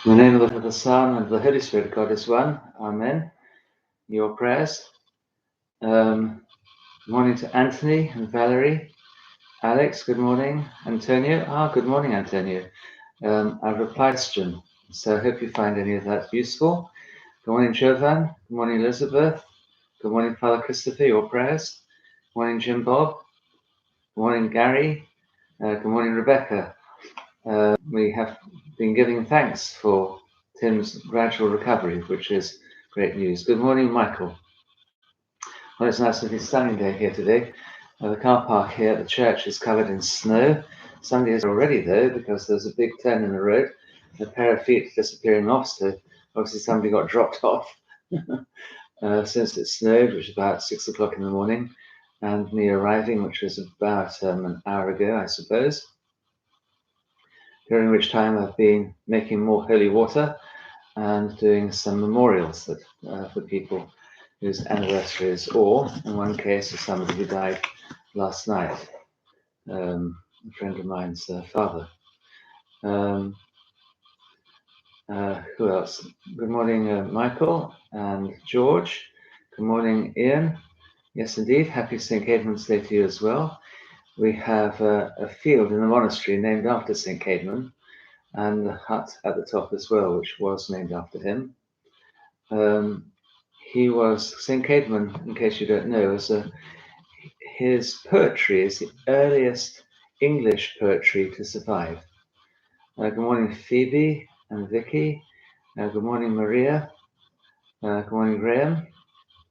In the name of the Son, and the Holy Spirit, God is one. Amen. Your prayers. Good morning to Anthony and Valerie. Alex, good morning. Antonio. Good morning, Antonio. I've replied to Jim, so I hope you find any of that useful. Good morning, Jovan. Good morning, Elizabeth. Good morning, Father Christopher. Your prayers. Good morning, Jim Bob. Good morning, Gary. Good morning, Rebecca. We have been giving thanks for Tim's gradual recovery, which is great news. Good morning, Michael. Well, it's nice to be sunny day here today. The car park here at the church is covered in snow. Sunday is already though, because there's a big turn in the road, a pair of feet disappearing off, so obviously somebody got dropped off since it snowed, which was about 6 o'clock in the morning, and me arriving, which was about an hour ago, I suppose, during which time I've been making more holy water and doing some memorials that for people whose anniversaries, or in one case, of somebody who died last night, a friend of mine's father. Who else? Good morning, Michael and George. Good morning, Ian. Yes, indeed. Happy St. Caedmon's Day to you as well. We have a field in the monastery named after St. Caedmon, and the hut at the top as well, which was named after him. He was St. Caedmon, in case you don't know, his poetry is the earliest English poetry to survive. Good morning, Phoebe and Vicky. Good morning, Maria. Good morning, Graham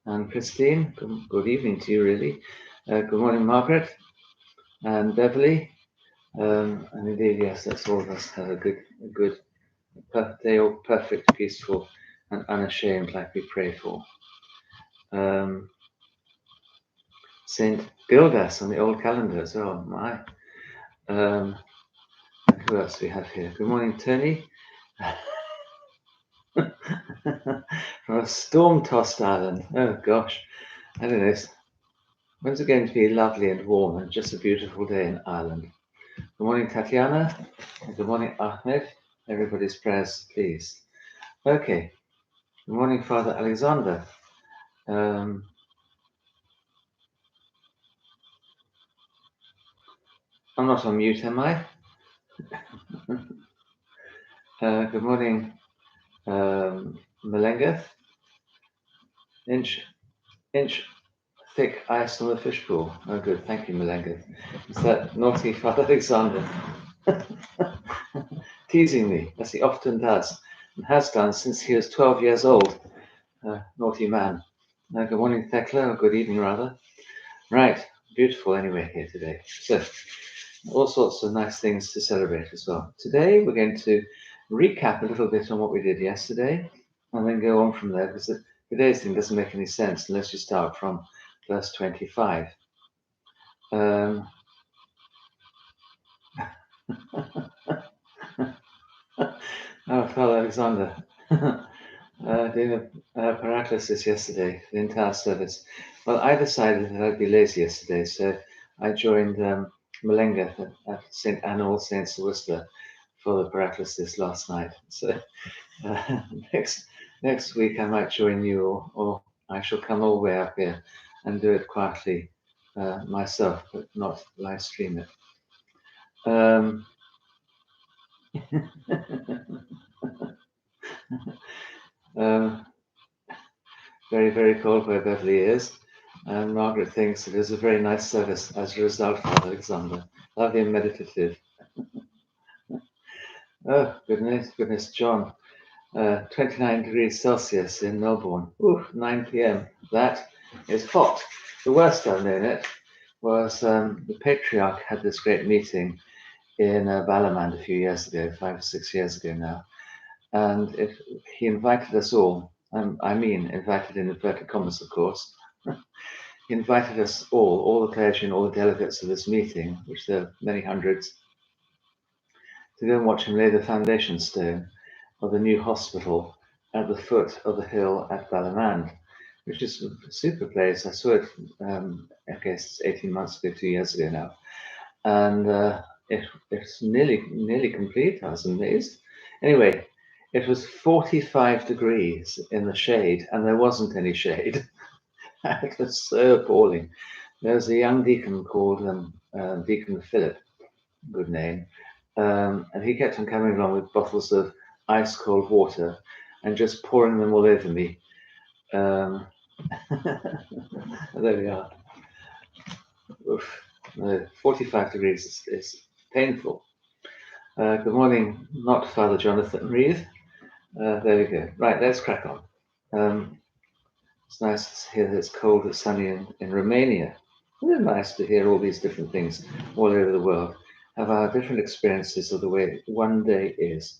and Christine. Good evening to you, really. Good morning, Margaret and Beverly. And indeed, yes, let's all of us have a good day, all perfect, peaceful, and unashamed, like we pray for. Saint Gildas on the old calendar as well. My. Who else do we have here? Good morning, Tony. From a storm-tossed island. Oh gosh, I don't know. When's it going to be lovely and warm and just a beautiful day in Ireland? Good morning, Tatiana. Good morning, Ahmed. Everybody's prayers, please. Okay. Good morning, Father Alexander. I'm not on mute, am I? Good morning, Melengeth. Inch thick ice on the fishbowl. Oh, good. Thank you, Melengeth. It's that naughty Father Alexander teasing me, as he often does, and has done since he was 12 years old. Naughty man. Good morning, Thekla, or good evening, rather. Right. Beautiful anyway here today. So, all sorts of nice things to celebrate as well. Today, we're going to recap a little bit on what we did yesterday, and then go on from there, because today's thing doesn't make any sense unless you start from verse 25. Oh, Father Alexander, doing the Paraclesis yesterday, the entire service. Well, I decided that I'd be lazy yesterday, so I joined Melengeth at St. Anne All Saints Worcester for the Paraclesis last night. So next week I might join you, or I shall come all the way up here and do it quietly myself, but not live stream it. Very, very cold where Beverly is, and Margaret thinks it is a very nice service as a result, Father Alexander. Lovely and meditative. Oh, goodness, John. 29 degrees Celsius in Melbourne. Ooh, 9 p.m. That is hot. The worst I've known it was the Patriarch had this great meeting in Ballamand a few years ago, 5 or 6 years ago now. And he invited us all, invited in inverted commas, of course. He invited us all the clergy and all the delegates of this meeting, which there are many hundreds, to go and watch him lay the foundation stone of the new hospital at the foot of the hill at Ballamand, which is a super place. I saw it, I guess, 18 months ago, 2 years ago now. And it's nearly complete. I was amazed. Anyway, It was 45 degrees in the shade, and there wasn't any shade. It was so appalling. There was a young deacon called Deacon Philip, good name, and he kept on coming along with bottles of ice cold water and just pouring them all over me. There we are. Oof. No, 45 degrees is painful. Good morning, not Father Jonathan Reeve. There we go. Right, let's crack on. It's nice to hear that it's cold and sunny in Romania. Isn't it nice to hear all these different things all over the world, have our different experiences of the way one day is.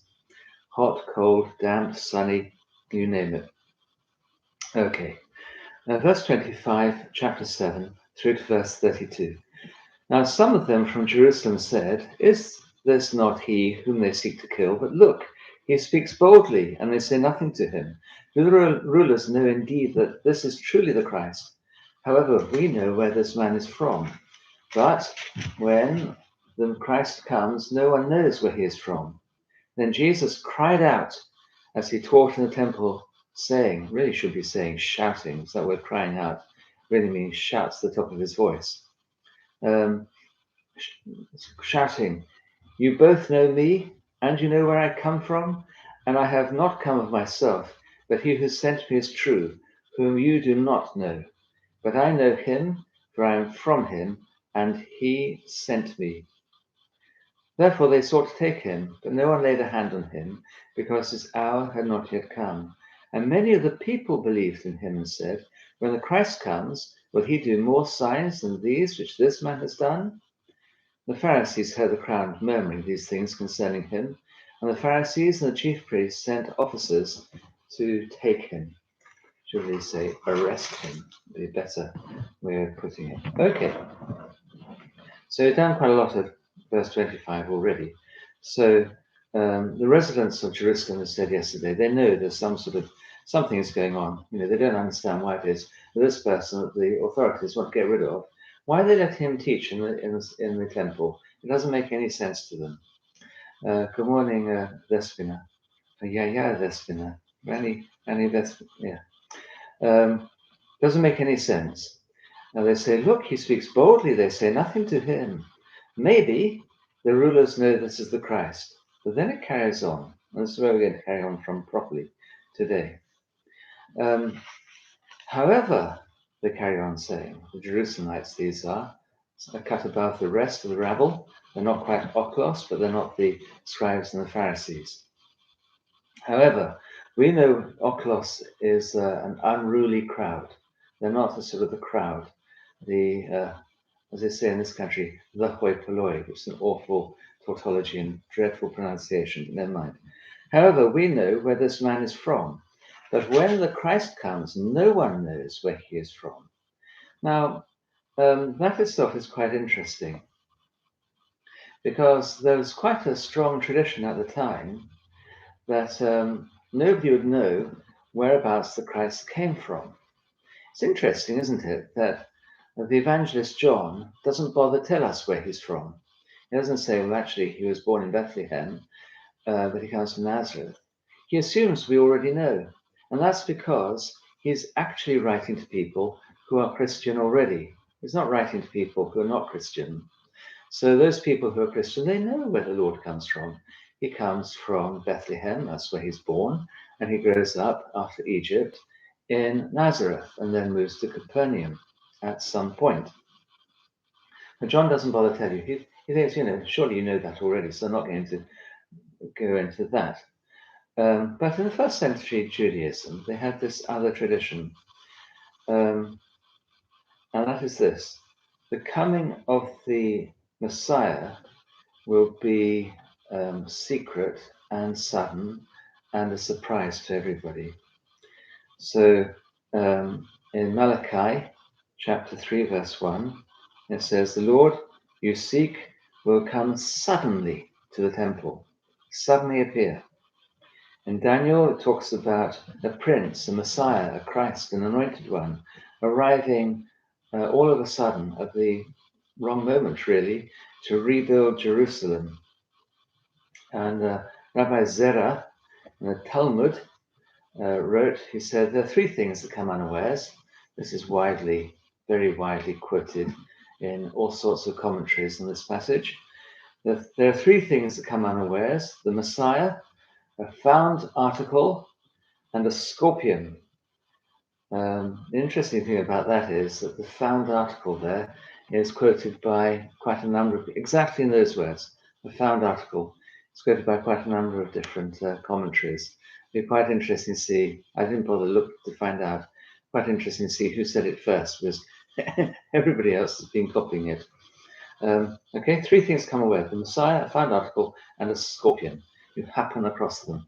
Hot, cold, damp, sunny, you name it. Okay, verse 25, chapter 7, through to verse 32. Now some of them from Jerusalem said, Is this not he whom they seek to kill? But look, he speaks boldly, and they say nothing to him. The rulers know indeed that this is truly the Christ. However, we know where this man is from. But when the Christ comes, no one knows where he is from. Then Jesus cried out as he taught in the temple, saying, really should be saying shouting, so that word crying out really means shouts at the top of his voice. Shouting, You both know me, and you know where I come from, and I have not come of myself, but he who sent me is true, whom you do not know. But I know him, for I am from him, and he sent me. Therefore they sought to take him, but no one laid a hand on him, because his hour had not yet come. And many of the people believed in him and said, When the Christ comes, will he do more signs than these which this man has done? The Pharisees heard the crowd murmuring these things concerning him, and the Pharisees and the chief priests sent officers to take him. Should we say arrest him? Would be a better way of putting it. Okay. So we've done quite a lot of verse 25 already. So the residents of Jerusalem, as said yesterday, they know there's something is going on. You know, they don't understand why it is that this person that the authorities want to get rid of, why they let him teach in the temple. It doesn't make any sense to them. Good morning, Vespina. Yeah, Vespina. Rani Vespina. Yeah. Doesn't make any sense. Now they say, look, he speaks boldly. They say nothing to him. Maybe the rulers know this is the Christ. But then it carries on. And this is where we're going to carry on from properly today. However, they carry on saying, the Jerusalemites these are cut above the rest of the rabble. They're not quite oklos, but they're not the scribes and the Pharisees. However, we know oklos is an unruly crowd. They're not the sort of the crowd, as they say in this country, the hoi polloi, which is an awful tautology and dreadful pronunciation, but never mind. However, we know where this man is from. But when the Christ comes, no one knows where he is from. Now, that itself is quite interesting, because there was quite a strong tradition at the time that nobody would know whereabouts the Christ came from. It's interesting, isn't it, that the evangelist John doesn't bother to tell us where he's from. He doesn't say, well, actually, he was born in Bethlehem, but he comes from Nazareth. He assumes we already know. And that's because he's actually writing to people who are Christian already. He's not writing to people who are not Christian. So those people who are Christian, they know where the Lord comes from. He comes from Bethlehem, that's where he's born, and he grows up after Egypt in Nazareth and then moves to Capernaum at some point. But John doesn't bother to tell you. He thinks, surely you know that already, so I'm not going to go into that. But in the first century Judaism, they had this other tradition, and that is this. The coming of the Messiah will be secret and sudden and a surprise to everybody. So in Malachi chapter 3 verse 1, it says, the Lord you seek will come suddenly to the temple, suddenly appear. In Daniel, it talks about a prince, a Messiah, a Christ, an anointed one, arriving all of a sudden at the wrong moment, really, to rebuild Jerusalem. And Rabbi Zerah the Talmud wrote, he said, there are three things that come unawares. This is very widely quoted in all sorts of commentaries on this passage. There are three things that come unawares: the Messiah, a found article, and a scorpion. The interesting thing about that is that the found article there is quoted by quite a number of, exactly in those words, the found article. It's quoted by quite a number of different commentaries. It'd be quite interesting to see, I didn't bother look to find out, quite interesting to see who said it first, because everybody else has been copying it. Okay, three things come away: the Messiah, a found article, and a scorpion. You happen across them.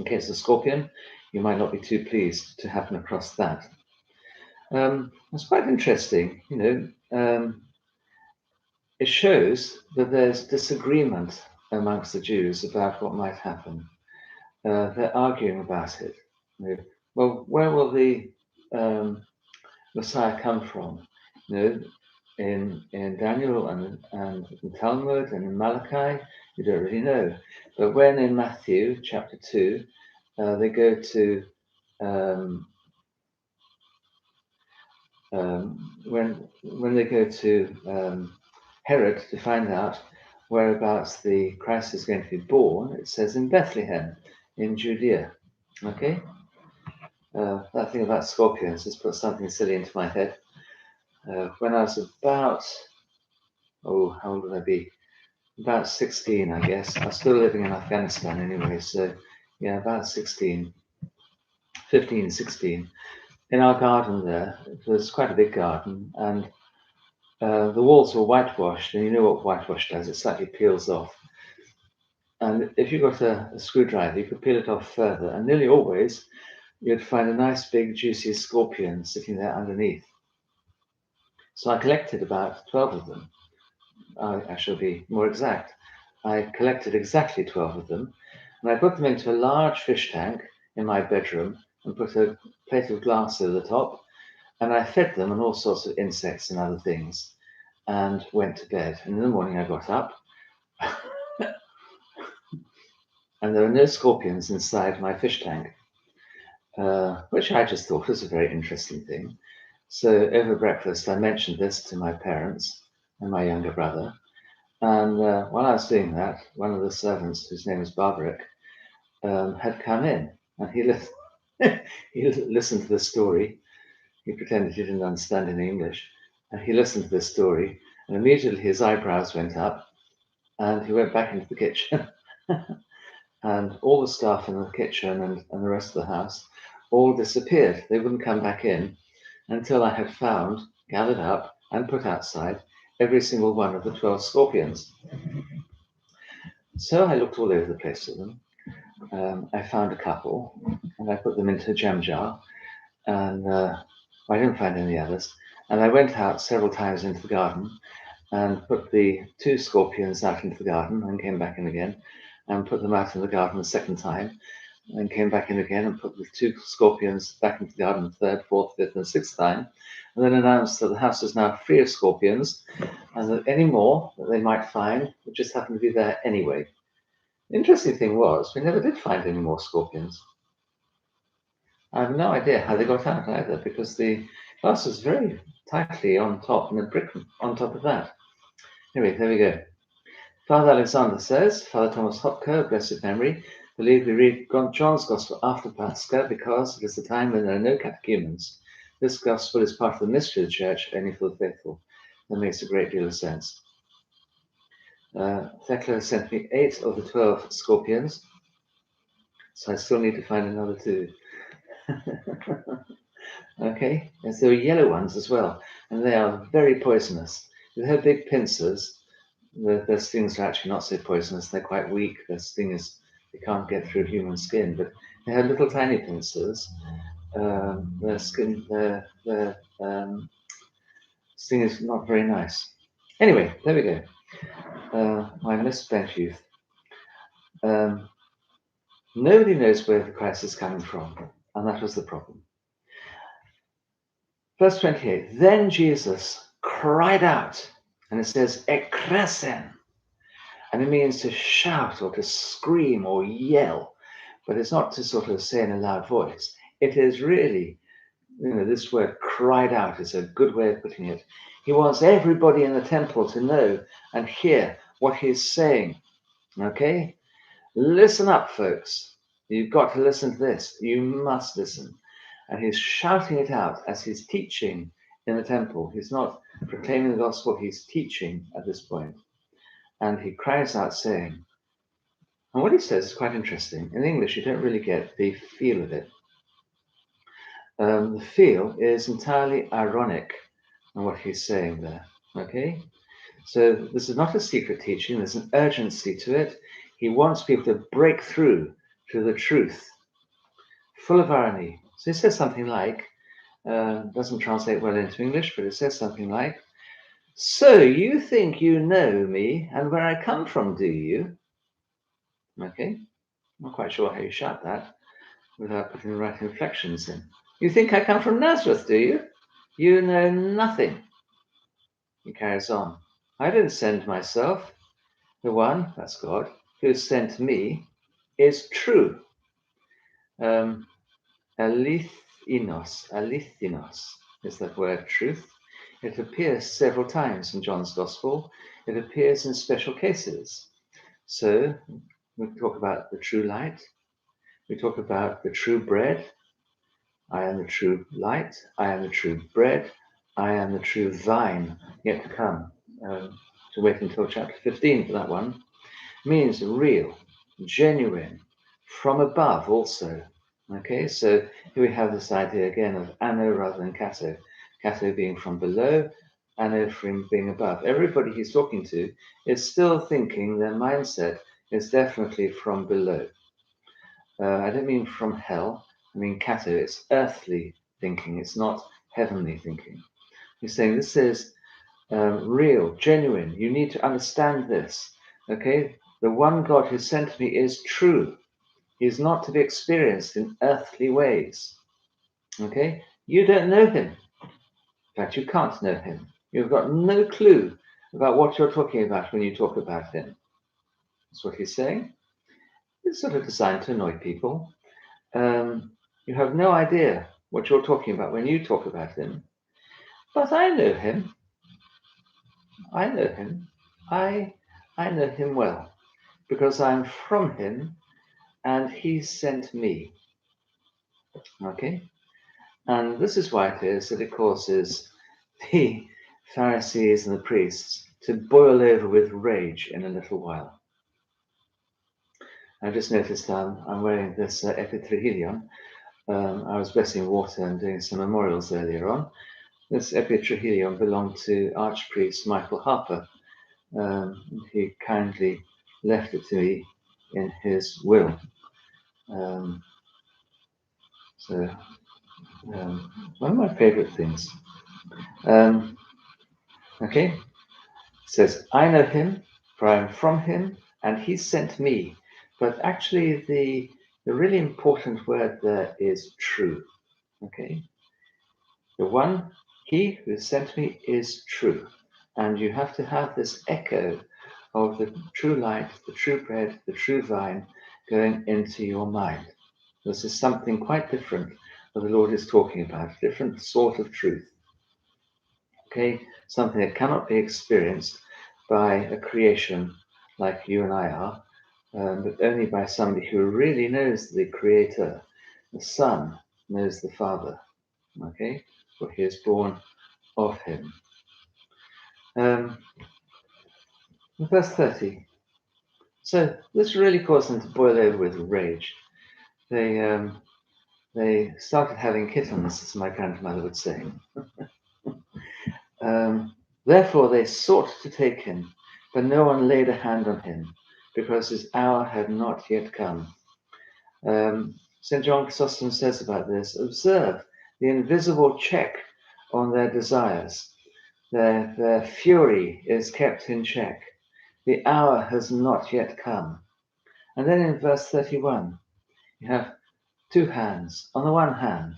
Okay, it's a scorpion. You might not be too pleased to happen across that. It's quite interesting, it shows that there's disagreement amongst the Jews about what might happen. They're arguing about it. Well, where will the Messiah come from? In Daniel and in Talmud and in Malachi, you don't really know. But when in Matthew chapter 2, they go to when they go to Herod to find out whereabouts the Christ is going to be born, it says in Bethlehem, in Judea. Okay, that thing about scorpions has put something silly into my head. When I was about, how old would I be? About 16, I guess. I was still living in Afghanistan anyway, so yeah, about 16, 15, 16. In our garden there, it was quite a big garden, and the walls were whitewashed, and you know what whitewash does, it slightly peels off. And if you got a screwdriver, you could peel it off further, and nearly always you'd find a nice big juicy scorpion sitting there underneath. So I collected about 12 of them. I shall be more exact. I collected exactly 12 of them, and I put them into a large fish tank in my bedroom and put a plate of glass over the top, and I fed them on all sorts of insects and other things, and went to bed. And in the morning I got up, and there were no scorpions inside my fish tank, which I just thought was a very interesting thing. So over breakfast, I mentioned this to my parents and my younger brother. And while I was doing that, one of the servants, whose name was Barbaric, had come in, and he listened to the story. He pretended he didn't understand any English, and he listened to this story, and immediately his eyebrows went up, and he went back into the kitchen. And all the staff in the kitchen and the rest of the house all disappeared. They wouldn't come back in until I had found, gathered up, and put outside every single one of the 12 scorpions. So I looked all over the place for them. I found a couple, and I put them into a jam jar, and I didn't find any others. And I went out several times into the garden and put the 2 scorpions out into the garden and came back in again, and put them out in the garden a second time, and came back in again and put the 2 scorpions back into the garden the third, fourth, fifth, and sixth time, and then announced that the house is now free of scorpions, and that any more that they might find would just happen to be there anyway. The interesting thing was, we never did find any more scorpions. I have no idea how they got out either, because the glass was very tightly on top and the brick on top of that. Anyway, there we go. Father Alexander says, Father Thomas Hopko, blessed memory, believe we read John's Gospel after Pascha because it is the time when there are no catechumens. This Gospel is part of the mystery of the Church, only for the faithful. That makes a great deal of sense. Thecla sent me 8 of the 12 scorpions, so I still need to find another 2. Okay, and so yellow ones as well, and they are very poisonous. With her big pincers, their stings are actually not so poisonous. They're quite weak. Their sting is, they can't get through human skin, but they have little tiny pincers. Their skin, their sting is not very nice. Anyway, there we go. My misspent youth. Nobody knows where the Christ is coming from, and that was the problem. Verse 28, then Jesus cried out, and it says, ekresen, and it means to shout or to scream or yell. but it's not to sort of say in a loud voice. It is really, this word cried out is a good way of putting it. He wants everybody in the temple to know and hear what he's saying. Okay? Listen up, folks. You've got to listen to this. You must listen. And he's shouting it out as he's teaching in the temple. He's not proclaiming the gospel, he's teaching at this point. And he cries out saying, and what he says is quite interesting. In English, you don't really get the feel of it. The feel is entirely ironic on what he's saying there. Okay? So this is not a secret teaching, there's an urgency to it. He wants people to break through to the truth, full of irony. So he says something like, doesn't translate well into English, but it says something like, so you think you know me and where I come from, do you? Okay, not quite sure how you shout that without putting the right inflections in. You think I come from Nazareth, do you? You know nothing. He carries on. I didn't send myself. The one, that's God, who sent me is true. Alithinos is that word truth. It appears several times in John's Gospel. It appears in special cases. So we talk about the true light. We talk about the true bread. I am the true light. I am the true bread. I am the true vine yet to come. To wait until chapter 15 for that one. Means real, genuine, from above also. Okay, so here we have this idea again of anno rather than kato. Kato being from below, anno from being above. Everybody he's talking to is still thinking their mindset is definitely from below. I don't mean from hell, I mean kato, it's earthly thinking, it's not heavenly thinking. He's saying this is real, genuine. You need to understand this. Okay, the one God who sent me is true. He is not to be experienced in earthly ways. Okay, you don't know him. In fact, you can't know him. You've got no clue about what you're talking about when you talk about him. That's what he's saying. It's sort of designed to annoy people. You have no idea what you're talking about when you talk about him. But I know him. I know him. I know him well because I'm from him and he sent me. Okay? And this is why it is that it causes the Pharisees and the priests to boil over with rage in a little while. I just noticed I'm wearing this epitrachilion. I was blessing water and doing some memorials earlier on. This epitrachilion belonged to Archpriest Michael Harper. He kindly left it to me in his will. One of my favorite things. Okay, it says, I know him, for I am from him, and he sent me. But actually, the really important word there is true. Okay, the one, he who sent me is true. And you have to have this echo of the true light, the true bread, the true vine going into your mind. This is something quite different that the Lord is talking about, a different sort of truth. Okay, something that cannot be experienced by a creation like you and I are, but only by somebody who really knows the Creator. The Son knows the Father. Okay, for he is born of him. Verse 30. So this really caused them to boil over with rage. They started having kittens, as my grandmother would say. Therefore they sought to take him, but no one laid a hand on him, because his hour had not yet come. St. John Chrysostom says about this, observe the invisible check on their desires. Their fury is kept in check. The hour has not yet come. And then in verse 31, you have two hands. On the one hand,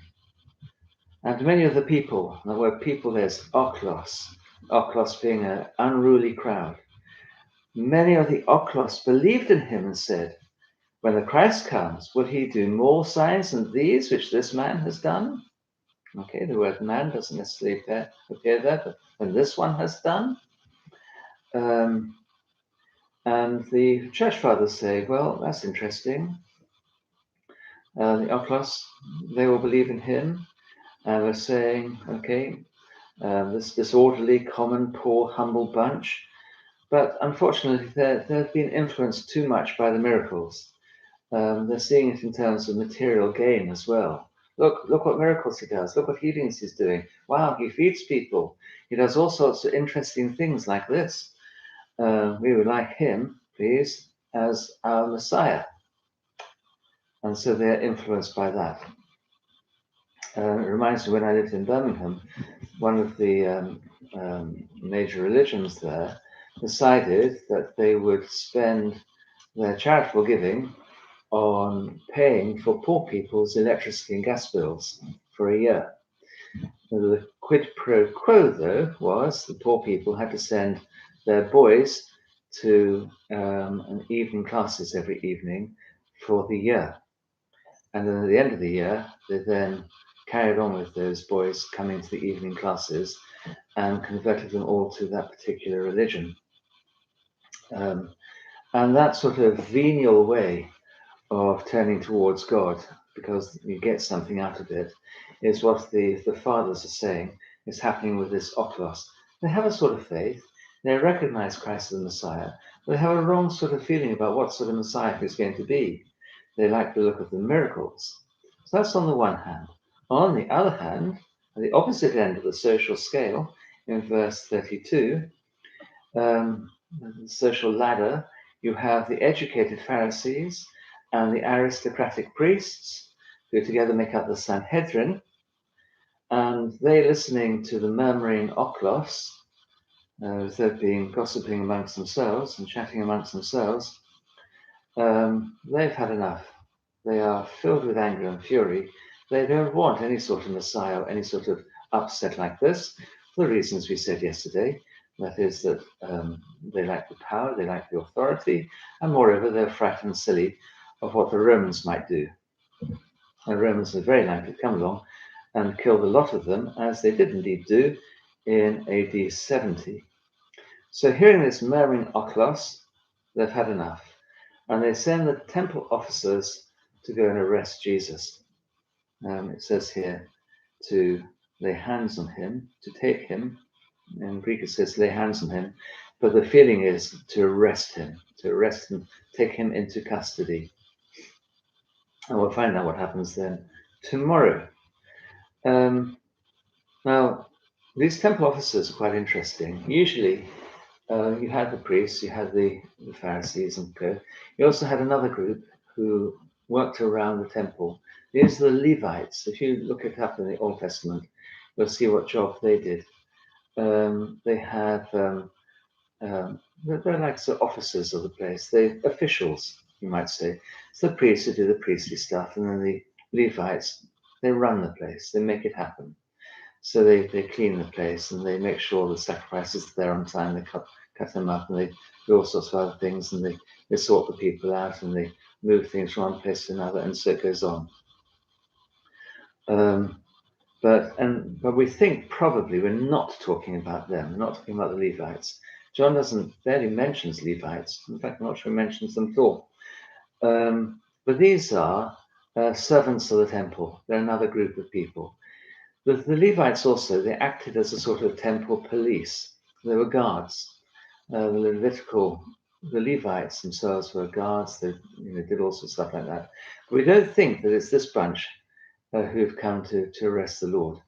and many of the people, and the word people there's oklos being an unruly crowd. Many of the oklos believed in him and said, when the Christ comes, will he do more signs than these which this man has done? Okay, the word man doesn't necessarily appear there, but when this one has done. And the church fathers say, well, that's interesting. The Oklos, they will believe in him. And we're saying, okay, this disorderly, common, poor, humble bunch. But unfortunately, they've been influenced too much by the miracles. They're seeing it in terms of material gain as well. Look what miracles he does. Look what healings he's doing. Wow, he feeds people. He does all sorts of interesting things like this. We would like him, please, as our Messiah. And so they're influenced by that. It reminds me when I lived in Birmingham, one of the major religions there decided that they would spend their charitable giving on paying for poor people's electricity and gas bills for a year. The quid pro quo, though, was the poor people had to send their boys to an evening classes every evening for the year. And then at the end of the year, they then carried on with those boys coming to the evening classes and converted them all to that particular religion. And that sort of venial way of turning towards God because you get something out of it is what the fathers are saying is happening with this Oklos. They have a sort of faith, they recognize Christ as the Messiah, but they have a wrong sort of feeling about what sort of Messiah he's going to be. They like the look of the miracles. So that's on the one hand. On the other hand, at the opposite end of the social scale, in verse 32, the social ladder, you have the educated Pharisees and the aristocratic priests, who together make up the Sanhedrin, and they listening to the murmuring Oklos, they've been gossiping amongst themselves and chatting amongst themselves. They've had enough. They are filled with anger and fury. They don't want any sort of Messiah or any sort of upset like this, for the reasons we said yesterday. That is that they like the power, they like the authority, and moreover, they're frightened silly of what the Romans might do. The Romans are very likely to come along and kill a lot of them, as they did indeed do in AD 70. So hearing this murmuring Oklos, they've had enough. And they send the temple officers to go and arrest Jesus. It says here to lay hands on him, to take him. In Greek it says lay hands on him, but the feeling is to arrest him, take him into custody. And we'll find out what happens then tomorrow. Now, these temple officers are quite interesting. Usually, you had the priests, you had the Pharisees and co. You also had another group who worked around the temple. These are the Levites. If you look it up in the Old Testament, you'll see what job they did. They have, they're like the officers of the place. They're officials, you might say. It's the priests who do the priestly stuff, and then the Levites, they run the place, they make it happen. So they clean the place and they make sure the sacrifices are there on time. They cut them up and they do all sorts of other things, and they sort the people out and they move things from one place to another, and so it goes on. But we think probably we're not talking about them. We're not talking about the Levites. John barely mentions Levites. In fact, I'm not sure he mentions them at all. But these are servants of the temple. They're another group of people. The Levites also, they acted as a sort of temple police. They were guards. The Levites themselves were guards. They did all sorts of stuff like that. But we don't think that it's this bunch who've come to arrest the Lord.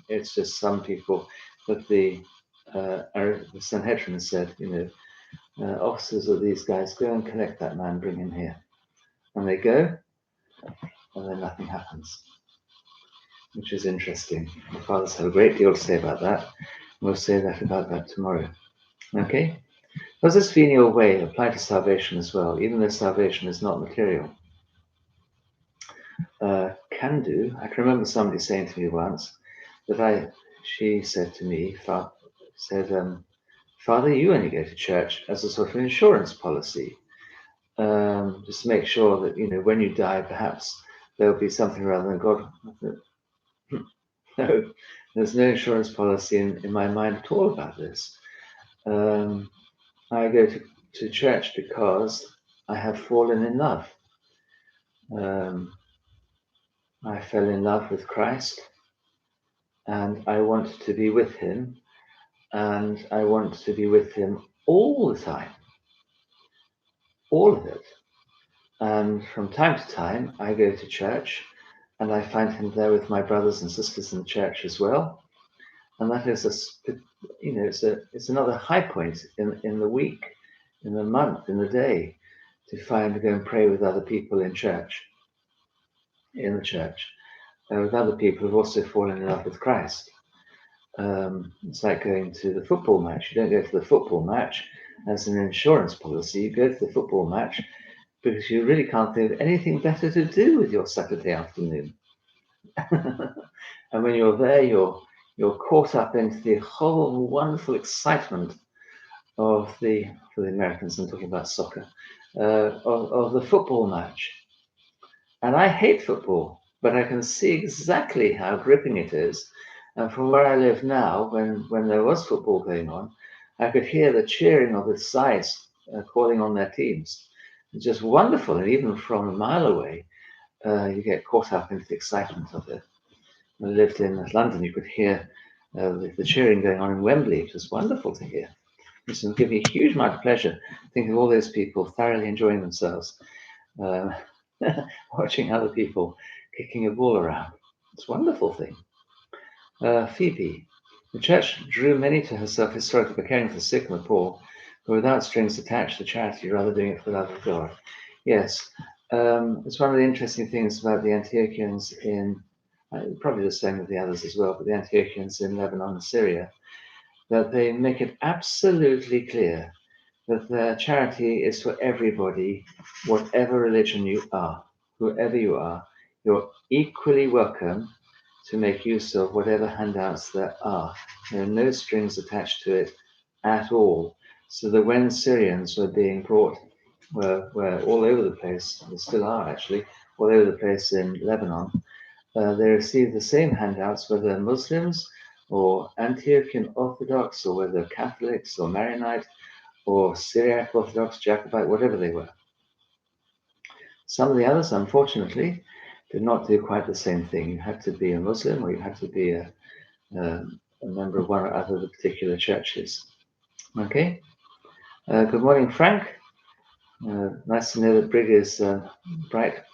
It's just some people that the Sanhedrin has said, officers of these guys, go and collect that man, bring him here. And they go, and then nothing happens, which is interesting. The fathers have a great deal to say about that. We'll say about that tomorrow. Okay? Does this venial way apply to salvation as well, even though salvation is not material? Can do. I can remember somebody saying to me once that she said to me, Father, you only go to church as a sort of insurance policy. just to make sure that, when you die, perhaps there'll be something rather than God. No, there's no insurance policy in my mind at all about this. I go to church because I have fallen in love. I fell in love with Christ, and I want to be with him, and I want to be with him all the time, all of it. And from time to time, I go to church, and I find him there with my brothers and sisters in the church as well. And that is it's another high point in the week, in the month, in the day, to go and pray with other people in the church, with other people who've also fallen in love with Christ. It's like going to the football match. You don't go to the football match as an insurance policy. You go to the football match because you really can't think of anything better to do with your Saturday afternoon. And when you're there, you're caught up into the whole wonderful excitement of for the Americans, I'm talking about soccer, of the football match. And I hate football, but I can see exactly how gripping it is. And from where I live now, when there was football going on, I could hear the cheering of the sides calling on their teams. It's just wonderful. And even from a mile away, you get caught up into the excitement of it. When I lived in London, you could hear the cheering going on in Wembley. It was wonderful to hear. It will give me a huge amount of pleasure thinking of all those people thoroughly enjoying themselves, watching other people kicking a ball around. It's a wonderful thing. Phoebe, the church drew many to herself historically by caring for the sick and the poor, but without strings attached to charity, rather doing it for the love of God. Yes, it's one of the interesting things about the Antiochians probably the same with the others as well, but the Antiochians in Lebanon and Syria, that they make it absolutely clear that their charity is for everybody, whatever religion you are, whoever you are, you're equally welcome to make use of whatever handouts there are. There are no strings attached to it at all. So that when Syrians were being brought, were all over the place, they still are actually, all over the place in Lebanon, they received the same handouts, whether they're Muslims or Antiochian Orthodox, or whether Catholics or Maronite or Syriac Orthodox, Jacobite, whatever they were. Some of the others, unfortunately, did not do quite the same thing. You had to be a Muslim, or you had to be a member of one or other of the particular churches. Okay. Good morning, Frank. Nice to know that Brig is bright,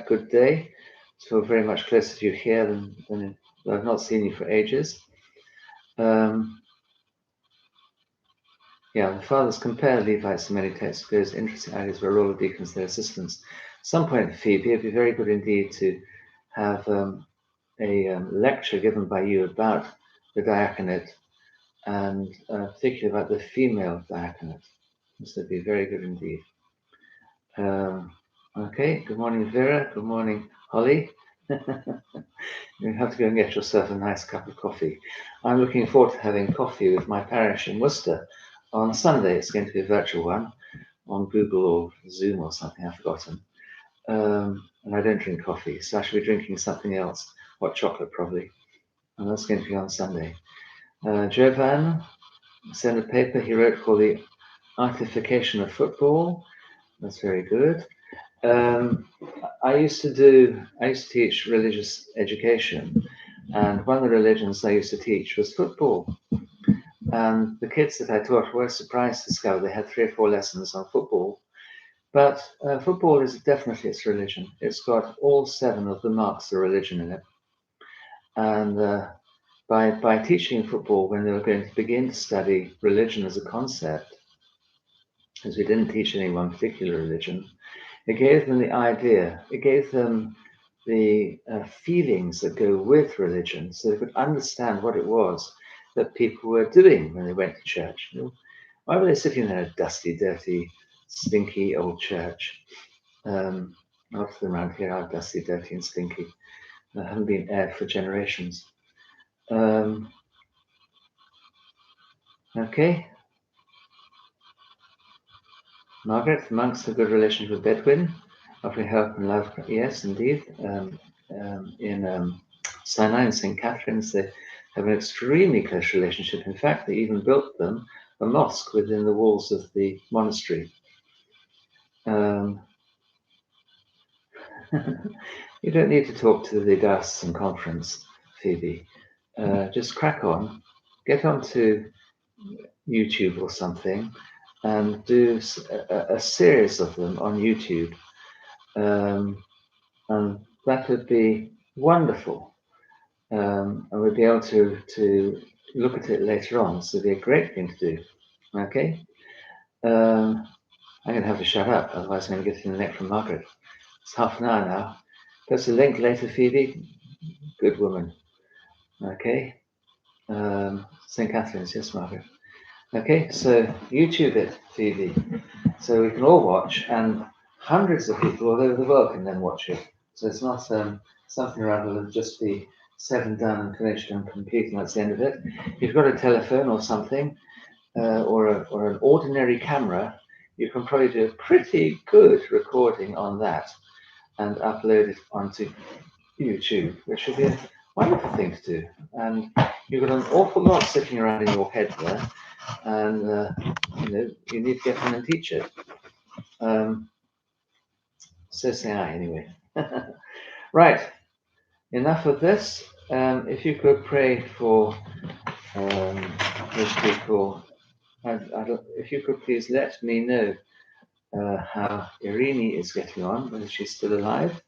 good day. So very much closer to you here than I've not seen you for ages. Yeah, the fathers compare Levites in many texts. There's interesting ideas for a role of deacons, their assistants. At some point, Phoebe, it'd be very good indeed to have a lecture given by you about the diaconate, and particularly about the female diaconate. This would be very good indeed. Okay, good morning, Vera. Good morning, Holly. You have to go and get yourself a nice cup of coffee. I'm looking forward to having coffee with my parish in Worcester on Sunday. It's going to be a virtual one on Google or Zoom or something, I've forgotten. And I don't drink coffee, so I should be drinking something else, hot chocolate probably. And that's going to be on Sunday. Jovan sent a paper he wrote called The Artification of Football. That's very good. I used to teach religious education, and one of the religions I used to teach was football. And the kids that I taught were surprised to discover they had 3 or 4 lessons on football. But football is definitely its religion. It's got all 7 of the marks of religion in it. And by teaching football, when they were going to begin to study religion as a concept, as we didn't teach any one particular religion, it gave them the idea, it gave them the feelings that go with religion, so they could understand what it was that people were doing when they went to church. Why were they sitting in a dusty, dirty, stinky old church? Lots of them around here are dusty, dirty, and stinky. They haven't been aired for generations. Okay. Margaret, the monks have a good relationship with Bedouin, offering help and love. Yes, indeed. In Sinai and St. Catherine's, they have an extremely close relationship. In fact, they even built them a mosque within the walls of the monastery. You don't need to talk to the diocesan conference, Phoebe. Just crack on, get onto YouTube or something, and do a series of them on YouTube. And that would be wonderful. And we'll be able to look at it later on. So it'd be a great thing to do. Okay? I'm going to have to shut up, otherwise I'm going to get in the neck from Margaret. It's half an hour now. There's a link later, Phoebe. Good woman. Okay. St. Catherine's, yes, Margaret. Okay, so YouTube it, Phoebe. So we can all watch, and hundreds of people all over the world can then watch it. So it's not something rather than just be said and done and finished and complete, and that's the end of it. If you've got a telephone or something, or an ordinary camera, you can probably do a pretty good recording on that and upload it onto YouTube, which would be a wonderful thing to do. And you've got an awful lot sitting around in your head there, and you need to get on and teach it. So say I, anyway. Right, enough of this. If you could pray for those people, if you could please let me know how Irene is getting on, whether she's still alive.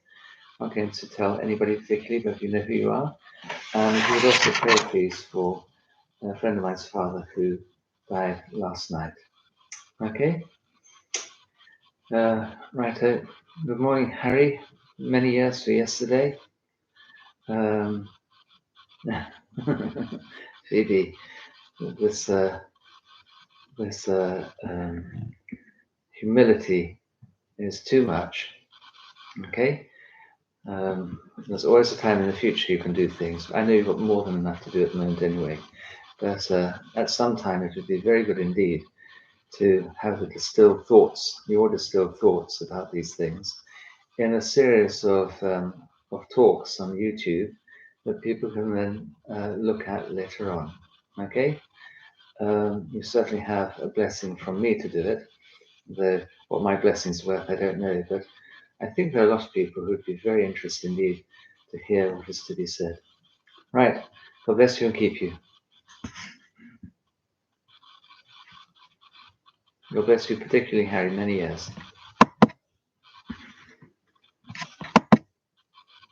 I'm not going to tell anybody particularly, but you know who you are. And if you would also pray, please, for a friend of mine's father who died last night. Okay? Right. Good morning, Harry. Many years for yesterday. Phoebe, this humility is too much. Okay? There's always a time in the future you can do things. I know you've got more than enough to do at the moment anyway. But at some time it would be very good indeed to have the distilled thoughts, your distilled thoughts about these things in a series of talks on YouTube that people can then look at later on. Okay? You certainly have a blessing from me to do it. What my blessing's worth, I don't know, but I think there are a lot of people who would be very interested indeed to hear what is to be said. Right. God bless you and keep you. God bless you, particularly Harry, many years.